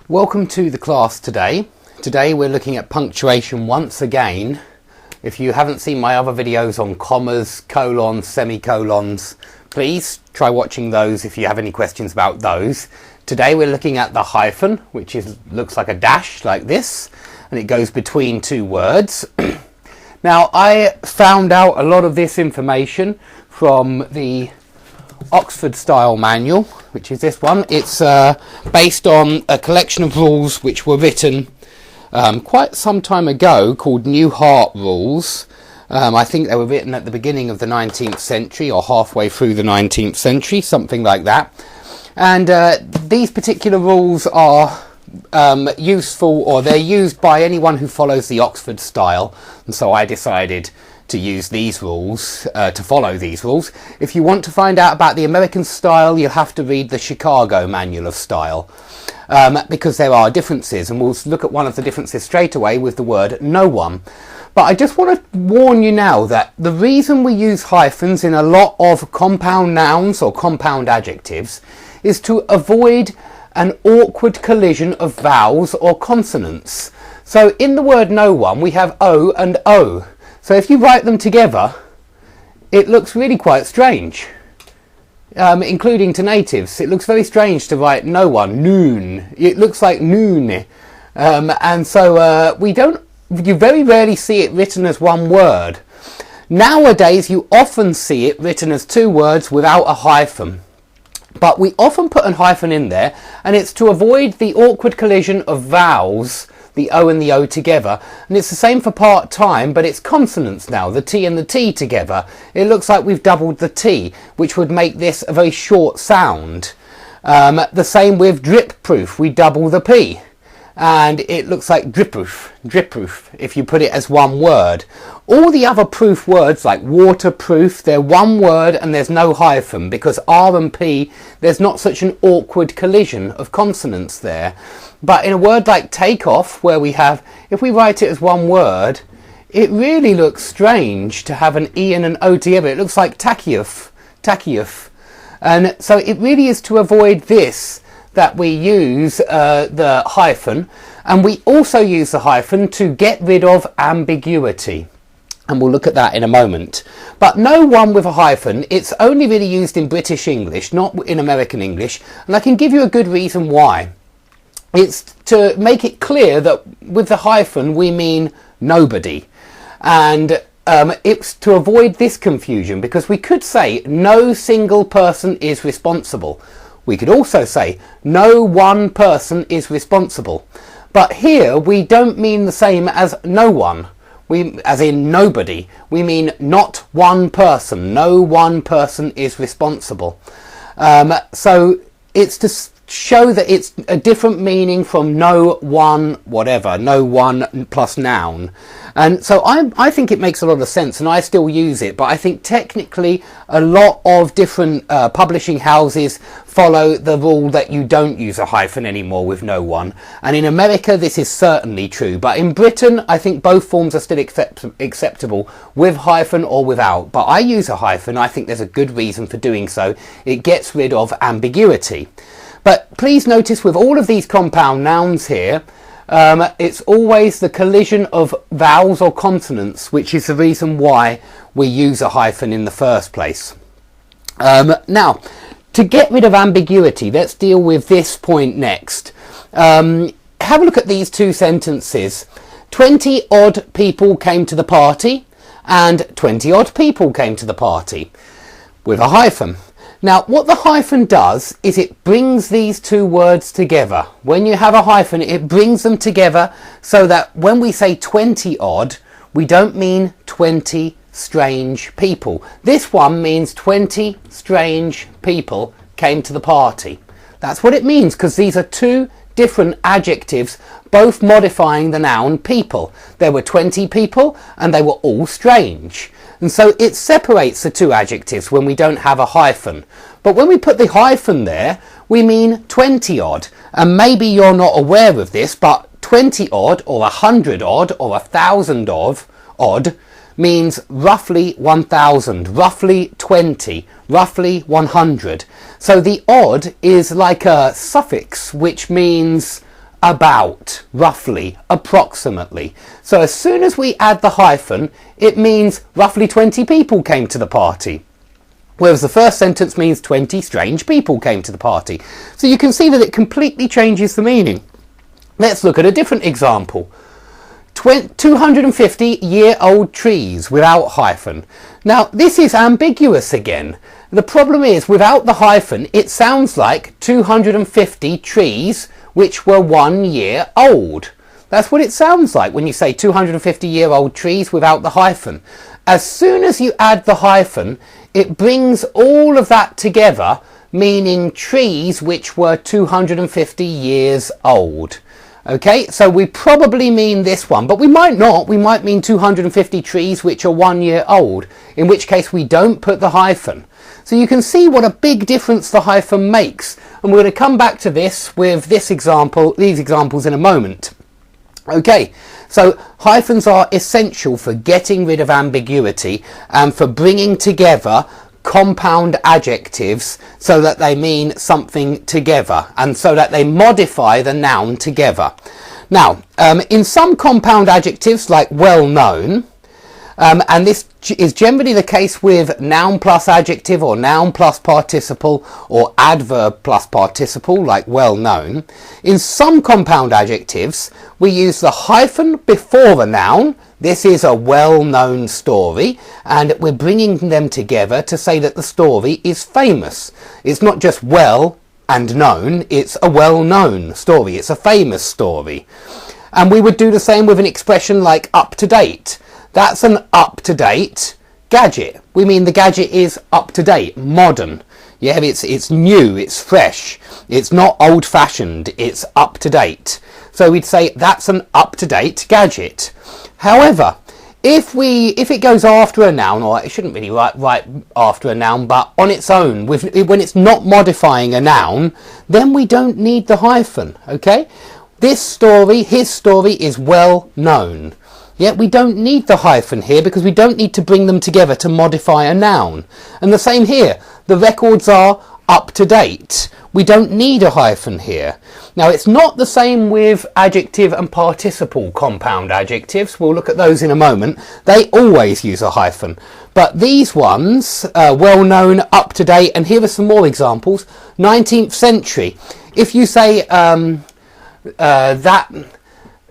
Welcome to the class today. Today we're looking at punctuation once again. If you haven't seen my other videos on commas, colons, semicolons, please try watching those if you have any questions about those. Today we're looking at the hyphen, which looks like a dash like this, and it goes between two words. Now, I found out a lot of this information from the Oxford style manual, which is this one. It's based on a collection of rules which were written quite some time ago, called New Heart Rules. I think they were written at the beginning of the 19th century or halfway through the 19th century, something like that. And these particular rules are useful, or they're used by anyone who follows the Oxford style, and so I decided to use these rules, to follow these rules. If you want to find out about the American style, you'll have to read the Chicago Manual of Style, because there are differences, and we'll look at one of the differences straight away with the word no one. But I just want to warn you now that the reason we use hyphens in a lot of compound nouns or compound adjectives is to avoid an awkward collision of vowels or consonants. So in the word no one, we have O and O. So if you write them together, it looks really quite strange, including to natives. It looks very strange to write no one, noon. It looks like noon. And so you very rarely see it written as one word. Nowadays, you often see it written as two words without a hyphen. But we often put a hyphen in there, and it's to avoid the awkward collision of vowels, the O and the O together. And it's the same for part-time, but it's consonants now, the T and the T together. It looks like we've doubled the T, which would make this a very short sound. The same with drip-proof, we double the P. And it looks like drip-proof, drip-proof, if you put it as one word. All the other proof words, like waterproof, they're one word and there's no hyphen, because R and P, there's not such an awkward collision of consonants there. But in a word like take off, where we have, if we write it as one word, it really looks strange to have an E and an O together. It looks like tachyoff, tachyoff. And so it really is to avoid this that we use the hyphen, and we also use the hyphen to get rid of ambiguity, and we'll look at that in a moment. But no one with a hyphen, it's only really used in British English, not in American English, and I can give you a good reason why. It's to make it clear that with the hyphen we mean nobody, and it's to avoid this confusion, because we could say no single person is responsible. We could also say no one person is responsible. But here we don't mean the same as no one, as in nobody. We mean not one person. No one person is responsible. So it's to show that it's a different meaning from no one whatever, no one plus noun. And so I think it makes a lot of sense, and I still use it, but I think technically a lot of different publishing houses follow the rule that you don't use a hyphen anymore with no one. And in America this is certainly true, but in Britain I think both forms are still acceptable, with hyphen or without. But I use a hyphen. I think there's a good reason for doing so. It gets rid of ambiguity. But please notice with all of these compound nouns here, it's always the collision of vowels or consonants, which is the reason why we use a hyphen in the first place. Now, to get rid of ambiguity, let's deal with this point next. Have a look at these two sentences. 20 odd people came to the party, and 20 odd people came to the party, with a hyphen. Now, what the hyphen does is it brings these two words together. When you have a hyphen, it brings them together so that when we say 20 odd, we don't mean 20 strange people. This one means 20 strange people came to the party. That's what it means, because these are two different adjectives, both modifying the noun people. There were 20 people and they were all strange. And so it separates the two adjectives when we don't have a hyphen. But when we put the hyphen there, we mean 20 odd. And maybe you're not aware of this, but 20 odd or 100 odd or 1,000 odd means roughly 1,000, roughly 20, roughly 100. So the odd is like a suffix which means about, roughly, approximately. So as soon as we add the hyphen, it means roughly 20 people came to the party. Whereas the first sentence means 20 strange people came to the party. So you can see that it completely changes the meaning. Let's look at a different example. 250-year-old trees without hyphen. Now this is ambiguous again. The problem is without the hyphen it sounds like 250 trees which were 1 year old. That's what it sounds like when you say 250-year-old trees without the hyphen. As soon as you add the hyphen, it brings all of that together, meaning trees which were 250 years old. Okay, so we probably mean this one, but we might not. We might mean 250 trees which are 1 year old, in which case we don't put the hyphen. So you can see what a big difference the hyphen makes. And we're going to come back to this with this example, these examples in a moment. Okay, so hyphens are essential for getting rid of ambiguity and for bringing together compound adjectives so that they mean something together and so that they modify the noun together. Now, in some compound adjectives like well known, and this is generally the case with noun plus adjective or noun plus participle or adverb plus participle like well known. In some compound adjectives we use the hyphen before the noun. This is a well-known story and we're bringing them together to say that the story is famous. It's not just well and known, it's a well-known story, it's a famous story. And we would do the same with an expression like up to date. That's an up-to-date gadget. We mean the gadget is up-to-date, modern. Yeah, it's new, it's fresh, it's not old-fashioned, it's up-to-date. So we'd say that's an up-to-date gadget. However, if it goes after a noun, or it shouldn't really right after a noun, but on its own, when it's not modifying a noun, then we don't need the hyphen, okay? This story, his story, is well known. Yet we don't need the hyphen here because we don't need to bring them together to modify a noun. And the same here, the records are up to date. We don't need a hyphen here. Now it's not the same with adjective and participle compound adjectives. We'll look at those in a moment. They always use a hyphen. But these ones, well known, up to date, and here are some more examples. 19th century. If you say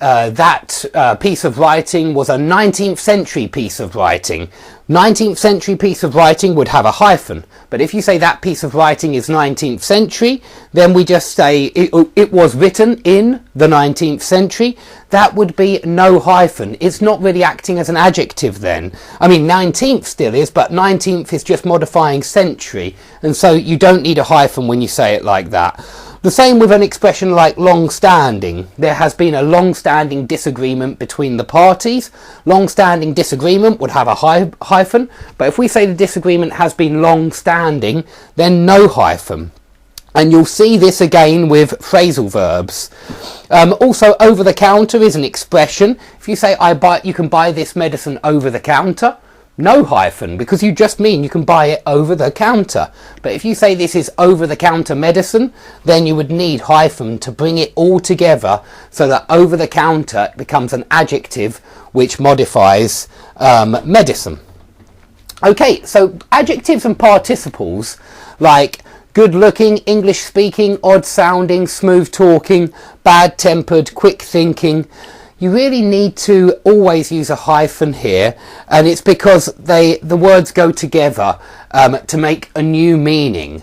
that piece of writing was a 19th century piece of writing. 19th century piece of writing would have a hyphen. But if you say that piece of writing is 19th century, then we just say it was written in the 19th century. That would be no hyphen. It's not really acting as an adjective then. I mean, 19th still is, but 19th is just modifying century. And so you don't need a hyphen when you say it like that. The same with an expression like long-standing. There has been a long-standing disagreement between the parties. Long-standing disagreement would have a hyphen, but if we say the disagreement has been long-standing, then no hyphen. And you'll see this again with phrasal verbs. Also, over the counter is an expression. If you say you can buy this medicine over the counter, no hyphen, because you just mean you can buy it over the counter. But if you say this is over the counter medicine, then you would need hyphen to bring it all together so that over the counter becomes an adjective which modifies medicine. Okay, so adjectives and participles like good looking, English speaking, odd sounding, smooth talking, bad tempered, quick thinking. You really need to always use a hyphen here, and it's because the words go together to make a new meaning.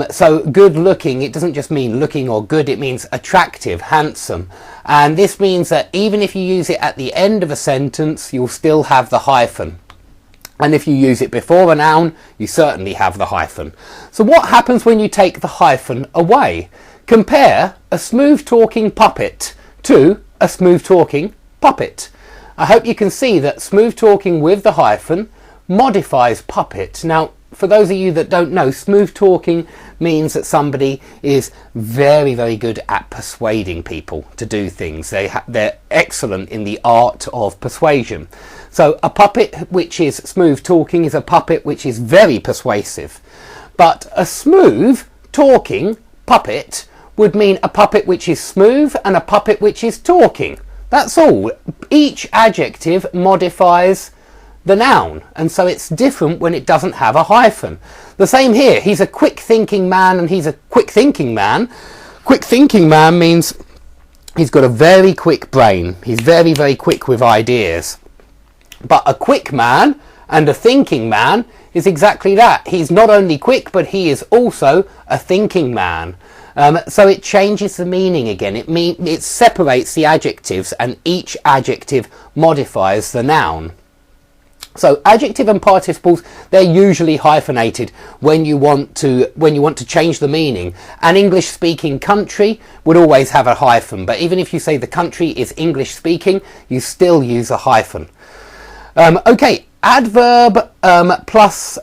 So good looking, it doesn't just mean looking or good, it means attractive, handsome. And this means that even if you use it at the end of a sentence, you'll still have the hyphen. And if you use it before a noun, you certainly have the hyphen. So what happens when you take the hyphen away? Compare a smooth talking puppet to a smooth talking puppet. I hope you can see that smooth talking with the hyphen modifies puppet. Now, for those of you that don't know, smooth talking means that somebody is very, very good at persuading people to do things. They're excellent in the art of persuasion. So a puppet which is smooth talking is a puppet which is very persuasive. But a smooth talking puppet would mean a puppet which is smooth and a puppet which is talking. That's all. Each adjective modifies the noun, and so it's different when it doesn't have a hyphen. The same here. He's a quick thinking man and he's a quick thinking man. Quick thinking man means he's got a very quick brain. He's very, very quick with ideas. But a quick man and a thinking man is exactly that. He's not only quick, but he is also a thinking man. So it changes the meaning again. It separates the adjectives, and each adjective modifies the noun. So adjective and participles, they're usually hyphenated when you want to change the meaning. An English speaking country would always have a hyphen, but even if you say the country is English speaking, you still use a hyphen. Okay, adverb plus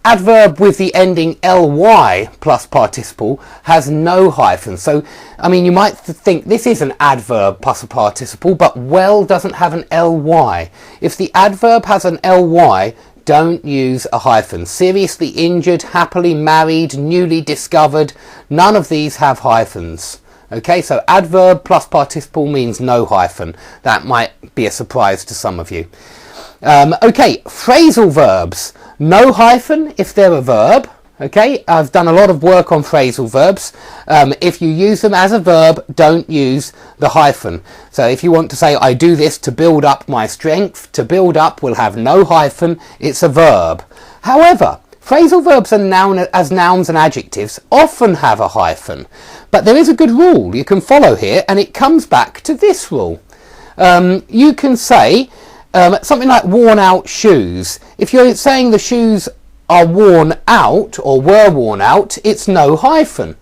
adverb with the ending ly plus participle has no hyphen. So, I mean, you might think this is an adverb plus a participle, but well doesn't have an ly. If the adverb has an ly, don't use a hyphen. Seriously injured, happily married, newly discovered, none of these have hyphens. Okay, so adverb plus participle means no hyphen. That might be a surprise to some of you. Okay, phrasal verbs. No hyphen if they're a verb. Okay, I've done a lot of work on phrasal verbs. If you use them as a verb, don't use the hyphen. So if you want to say, I do this to build up my strength, to build up will have no hyphen. It's a verb. However, phrasal verbs as nouns and adjectives often have a hyphen. But there is a good rule you can follow here, and it comes back to this rule. You can say something like worn out shoes. If you're saying the shoes are worn out or were worn out, it's no hyphen,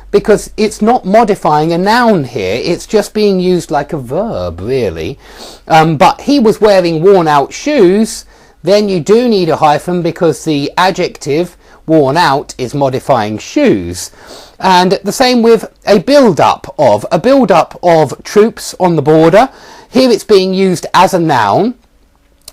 because it's not modifying a noun here. It's just being used like a verb, really. But he was wearing worn out shoes. Then you do need a hyphen, because the adjective worn out is modifying shoes. And the same with a build-up of troops on the border. Here it's being used as a noun,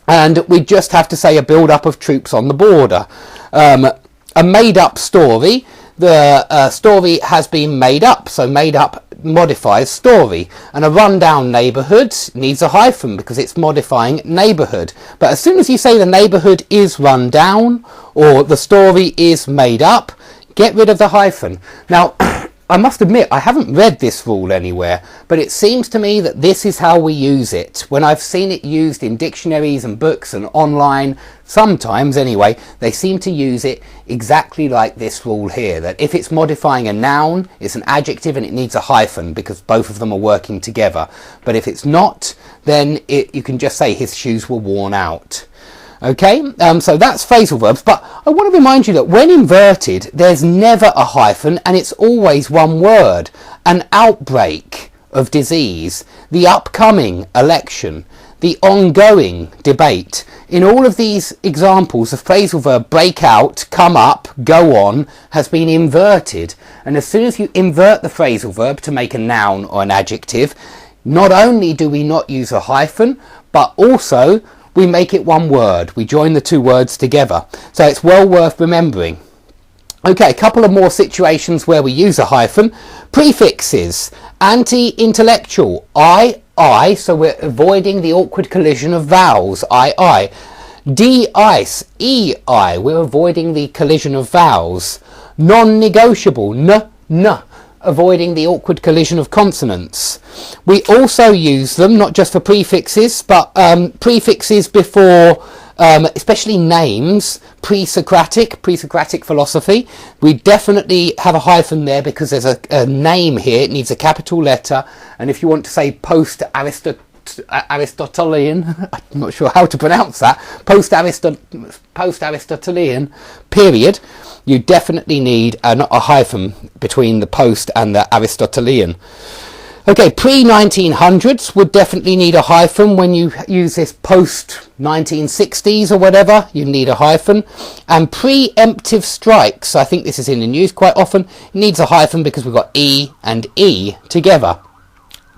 and we just have to say a build-up of troops on the border. A made-up story, the story has been made up, so made up modifies story. And a rundown neighbourhood needs a hyphen because it's modifying neighbourhood. But as soon as you say the neighbourhood is run down or the story is made up, get rid of the hyphen. Now, I must admit, I haven't read this rule anywhere, but it seems to me that this is how we use it. When I've seen it used in dictionaries and books and online, sometimes anyway, they seem to use it exactly like this rule here, that if it's modifying a noun, it's an adjective and it needs a hyphen because both of them are working together. But if it's not, then you can just say his shoes were worn out. Okay, so that's phrasal verbs, but I want to remind you that when inverted, there's never a hyphen and it's always one word. An outbreak of disease, the upcoming election, the ongoing debate. In all of these examples, the phrasal verb break out, come up, go on, has been inverted. And as soon as you invert the phrasal verb to make a noun or an adjective, not only do we not use a hyphen, but also we make it one word. We join the two words together. So it's well worth remembering. Okay, a couple of more situations where we use a hyphen. Prefixes. Anti-intellectual. I, so we're avoiding the awkward collision of vowels. I. De-ice. E-I, we're avoiding the collision of vowels. Non-negotiable. N, avoiding the awkward collision of consonants. We also use them not just for prefixes, but prefixes before, especially names, pre-Socratic philosophy. We definitely have a hyphen there because there's a name here. It needs a capital letter. And if you want to say post-Aristotelian, I'm not sure how to pronounce that, post-Aristotelian period, you definitely need a hyphen between the post and the Aristotelian. Okay, pre-1900s would definitely need a hyphen. When you use this post-1960s or whatever, you need a hyphen. And preemptive strikes, I think this is in the news quite often, needs a hyphen because we've got E and E together.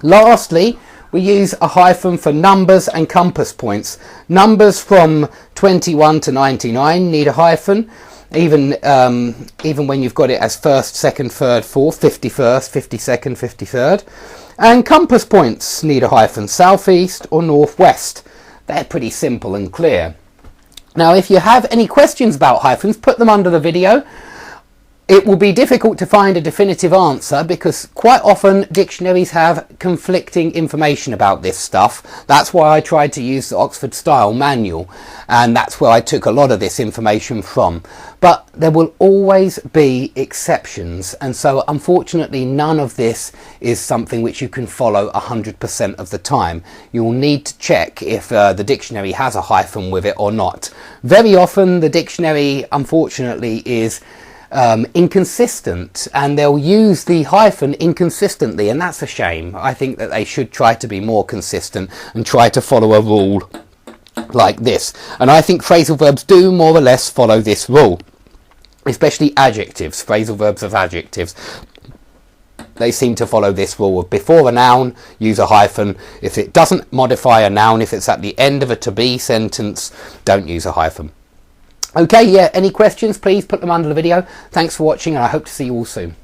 Lastly, we use a hyphen for numbers and compass points. Numbers from 21 to 99 need a hyphen. even when you've got it as first, second, third, fourth, 51st, 52nd, 53rd. And compass points need a hyphen, southeast or northwest. They're pretty simple and clear. Now, if you have any questions about hyphens, put them under the video. It will be difficult to find a definitive answer because quite often dictionaries have conflicting information about this stuff. That's why I tried to use the Oxford Style manual, and that's where I took a lot of this information from. But there will always be exceptions, and so unfortunately none of this is something which you can follow 100% of the time. You'll need to check if the dictionary has a hyphen with it or not. Very often the dictionary, unfortunately, is inconsistent, and they'll use the hyphen inconsistently, and that's a shame. I think that they should try to be more consistent and try to follow a rule like this, and I think phrasal verbs do more or less follow this rule, especially adjectives, phrasal verbs of adjectives. They seem to follow this rule of before a noun, use a hyphen. If it doesn't modify a noun, if it's at the end of a to be sentence, don't use a hyphen. Okay, yeah, any questions, please put them under the video. Thanks for watching, and I hope to see you all soon.